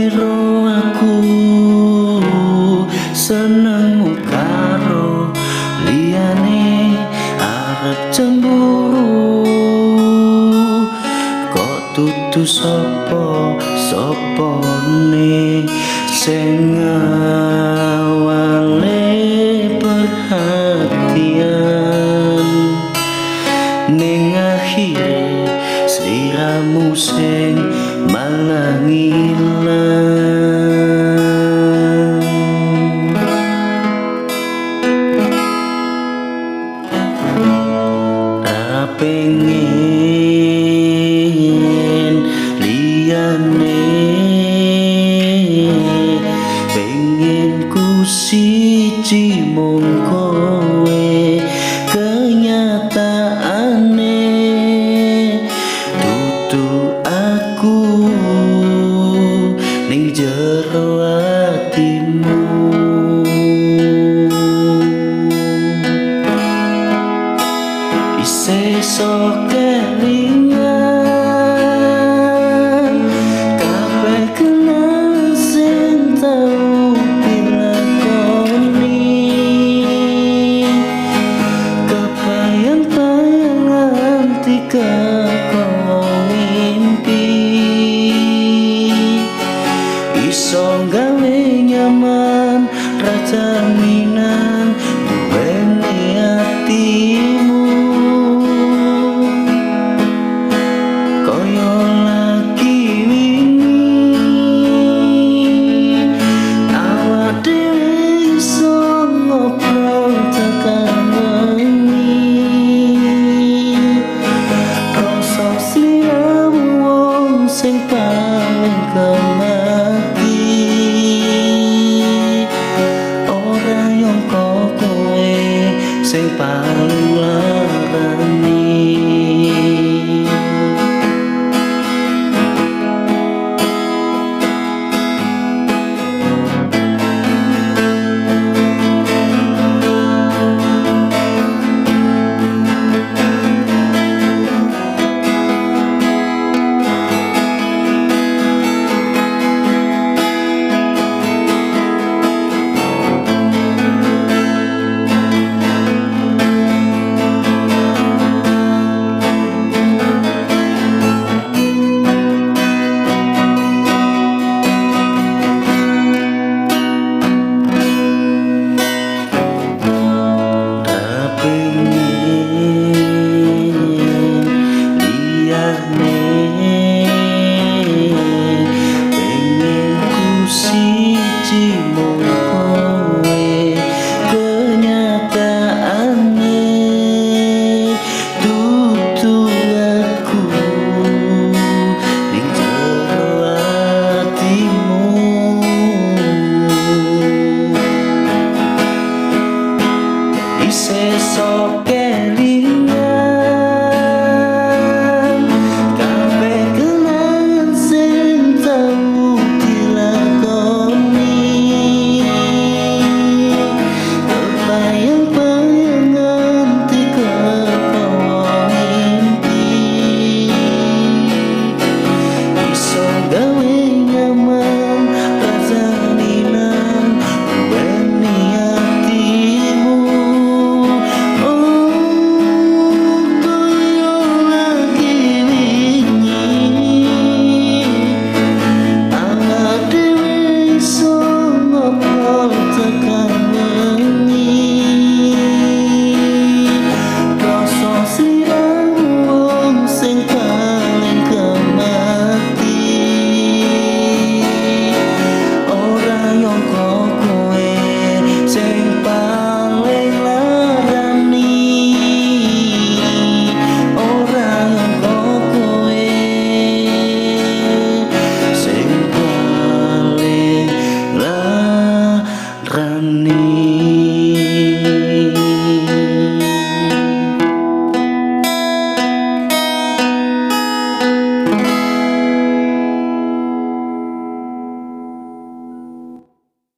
piro aku senengmu karo liyane arep cemburu, kok dudu sapa-sapane sing awale perhatian, ning akhire sliramu sing malah ngilang. Ra pengen liyane, pengen ku siji mung kowe, kenyataane dudu aku ning jero atimu. Isih sok kelingan kabeh kenangan sing tau dilakoni, kebayang-bayang tiga kau mimpi, iso gawe nyaman rajaminan duweni atimu. Koyo lagi wingi awak dhewe iso ngobrol tekan wengi, rasa sliramu wong sing paling kemati, ora nyangka kowe sing paling larani. Sesok kelingan kabeh kenangan sing tau dilakoni, kebayang-bayangan tiga kau mimpi, iso gawe nyaman rajaminan duweni atimu. Rani.